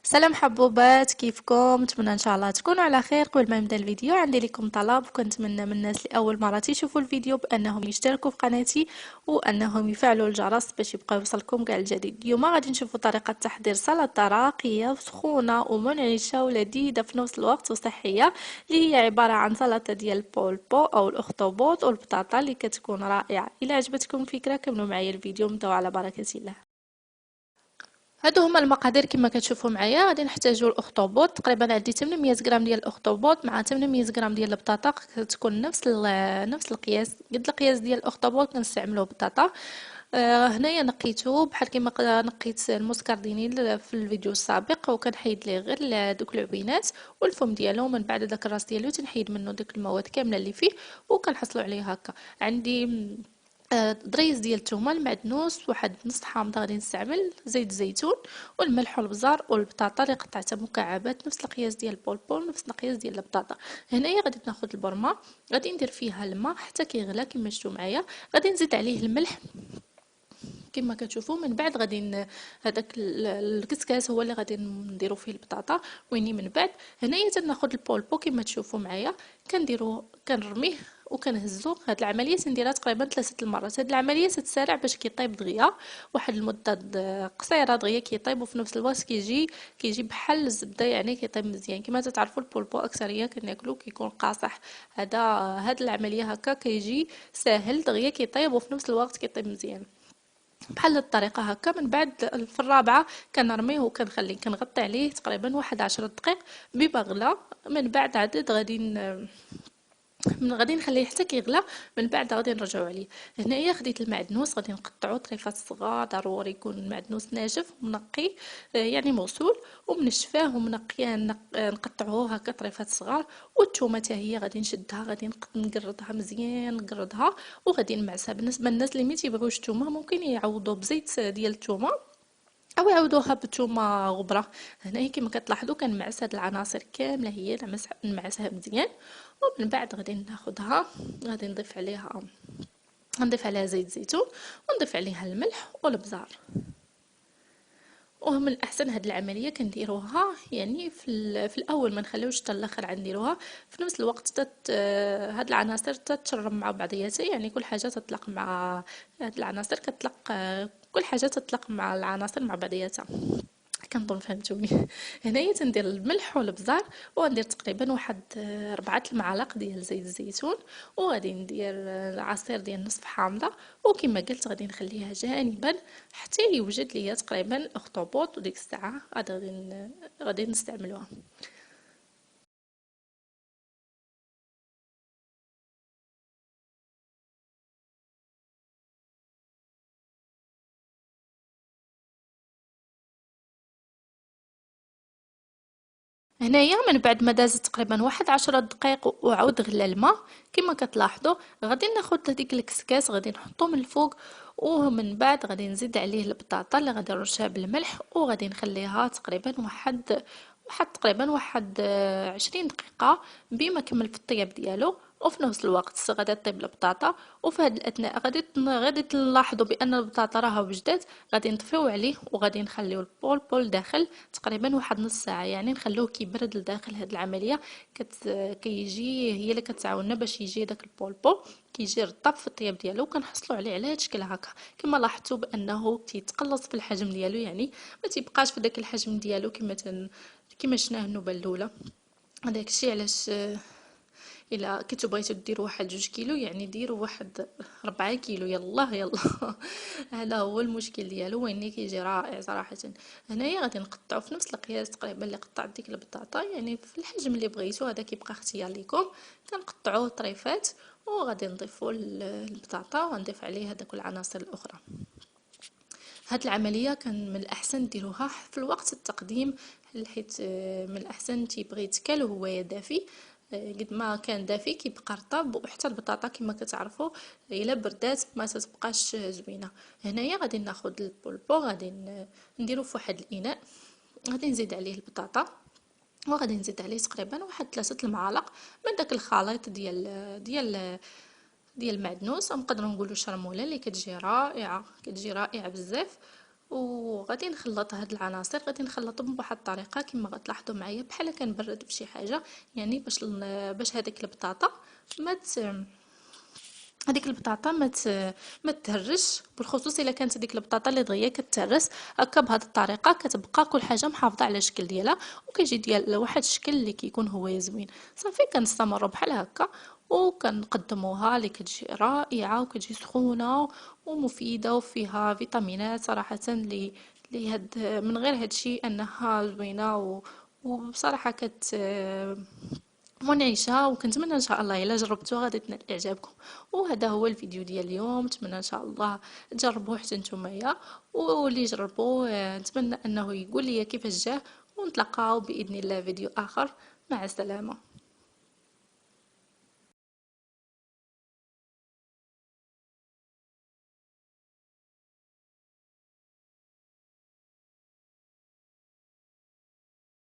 سلام حبوبات، كيفكم؟ نتمنى ان شاء الله تكونوا على خير. قبل ما نبدا الفيديو عندي لكم طلب، وكنتمنى من الناس اللي اول مره تشوفوا الفيديو بانهم يشتركوا في قناتي وانهم يفعلوا الجرس باش يبقى يوصلكم كاع الجديد. اليوم غادي نشوفوا طريقه تحضير سلطه راقيه وسخونه ومنعشه ولذيذه في نفس الوقت وصحيه، اللي هي عباره عن سلطه ديال البولبو او الاخطبوط والبطاطا اللي كتكون رائعه. الى عجبتكم الفكره كملوا معايا الفيديو، نبداو على بركه الله. هادو هما المقادير كما كتشوفوا معايا. غادي نحتاجوا الاخطبوط، تقريبا عندي 800 غرام ديال الاخطبوط مع 800 غرام ديال البطاطا، كتكون نفس القياس، قد القياس ديال الاخطبوط كنستعملوا بطاطا. هنايا نقيته بحال كيما نقيت المسكردينيل في الفيديو السابق، وكنحيد ليه غير دوك العوينات والفم ديالو. من بعد داك الراس ديالو تنحيد منه داك المواد كامله اللي فيه وكنحصلوا عليه هكا. عندي ضريز ديال الثومه المعدنوس، واحد نص حامضه غادي نستعمل، زيت الزيتون والملح والبزار والبطاطا اللي قطعتها مكعبات نفس القياس ديال البولبول نفس القياس ديال البطاطا. هنايا غادي ناخذ البرمه، غادي ندير فيها الماء حتى كيغلى كما شفتوا معايا. غادي نزيد عليه الملح كما كتشوفوا. من بعد هذاك الكسكاس هو اللي غادي نديرو فيه البطاطا. ويني من بعد هنايا تناخذ البولبو كما تشوفوا معايا، كنرميه وكنهزو. هاد العمليه تنديرها تقريبا 3 المرات. هاد العمليه تتسارع باش كيطيب دغيا واحد المده قصيره دغيا كيطيب، وفي نفس الوقت كيجي بحال الزبده، يعني كيطيب مزيان. كما تتعرفوا البولبو اكثريه كناكلو كيكون قاصح. هاد العمليه هكا كيجي ساهل دغيا كيطيب، وفي نفس الوقت كيطيب مزيان بحال الطريقه هكا. من بعد في الرابعه كنرميه وكنخليه كنغطي عليه تقريبا واحد 10 دقائق بما غلا. من بعد عدد غادي نخليه حتى كيغلى. من بعد غادي نرجعوا عليه. هنايا خديت المعدنوس غادي نقطعو طريفات صغار، ضروري يكون المعدنوس ناشف ومنقي، يعني مغسول ومنشفاه ومنقيه. نقطعوه هكا طريفات صغار. والثومه حتى هي غادي نشدها، غادي نقردها مزيان، نقردها وغادي نمعسها. بالنسبه للناس اللي ما تيبغيوش الثومه ممكن يعوضوا بزيت ديال الثومه او يعوضوها بالثومه غبره. هنايا كما كتلاحظوا كنمعس هاد العناصر كامله، هي نمعسها مزيان. ومن بعد غادي ناخذها، غادي نضيف عليها زيت زيتون ونضيف عليها الملح والبزار. ومن الاحسن هاد العمليه كنديروها يعني في الاول، ما نخليوش حتى الاخر نديروها. في نفس الوقت هاد العناصر تتشرب مع بعضياتها، يعني كل حاجه تطلق مع هاد العناصر كتطلق، كل حاجه تطلق مع العناصر مع بعضياتها. كنظن فهمتوني. هنايا تندير الملح والبزار، وغندير تقريبا واحد 4 المعالق ديال زيت الزيتون، وغادي ندير عصير ديال نصف حامضه. وكما قلت غادي نخليها جانبا حتى يوجد ليا تقريبا الاخطبوط، وديك الساعه غادي نستعملوها. هنايا من بعد ما دازت تقريبا واحد 10 دقائق وعاود غلى الماء كما كتلاحظوا، غادي ناخد هذيك الكسكاس غادي نحطو من الفوق. ومن بعد غادي نزيد عليه البطاطا اللي غادي نرشها بالملح، وغادي نخليها تقريبا واحد 20 دقيقة بما كمل في الطياب ديالو. وفي نفس الوقت غادي طيب البطاطا. وفي هذا الاثناء غادي تلاحظوا بان البطاطا راها وجدات. غادي نطفيو عليه وغادي نخليو البول داخل تقريبا واحد نص ساعه، يعني نخلوه كيبرد لداخل. هاد العمليه كيجي هي اللي كتعاوننا باش يجي داك البولبو كيجي رطب في الطياب ديالو، وكنحصلوا عليه على هاد الشكل هكا. كما لاحظتوا بانه تيتقلص في الحجم ديالو، يعني ما تيبقاش في داك الحجم ديالو كما شفناه النوبه الاولى. هذاك الشيء علاش الا كنتو بغيتو ديروا واحد 2 كيلو، يعني ديروا واحد 4 كيلو، يلا يلا. هذا هو المشكل ديالو، واني كيجي رائع صراحه. هنايا غادي نقطعو في نفس القياس تقريبا اللي قطعت ديك البطاطا، يعني في الحجم اللي بغيتو، هذا كيبقى اختيار ليكم. كنقطعوه طريفات وغادي نضيفو البطاطا ونضيف عليه هذوك العناصر الاخرى. هاد العمليه كان من الاحسن ديروها في الوقت التقديم، حيت من الاحسن تيبغي يتكل وهو دافي. قد ما كان دافي كيبقى رطب، وحتى البطاطا كما كتعرفوا الا بردات ما تتبقاش زوينه. هنايا غادي ناخذ البولبو، غادي نديرو في واحد الاناء، غادي نزيد عليه البطاطا، وغادي نزيد عليه تقريبا واحد 3 المعالق من داك الخليط ديال المعدنوس، او نقدروا نقولوا شرموله، اللي كتجي رائعه بزاف. وغادي نخلط هاد العناصر، غادي نخلطهم بواحد الطريقه كما غتلاحظوا معايا بحال كنبرد بشي حاجه، يعني باش هذيك البطاطا ما هذيك البطاطا ما تهرش، بالخصوص الا كانت هذيك البطاطا اللي دغيا كتهرس. هكا بهذه الطريقه كتبقى كل حاجه محافظه على الشكل ديالها، وكيجي ديال واحد الشكل اللي كيكون هو زوين. صافي كنستمروا بحال هكا وكنقدموها اللي كتجي رائعه وكتجي سخونه ومفيده وفيها فيتامينات صراحه اللي هاد من غير هادشي انها زوينه وبصراحه منعشة. وكنتمنى ان شاء الله الا جربتوها غادي تنال اعجابكم. وهذا هو الفيديو ديال اليوم، نتمنى ان شاء الله تجربوه حتى نتوما، واللي جربوه نتمنى انه يقول لي كيفاش جاه. ونتلاقاو باذن الله فيديو اخر. مع السلامه.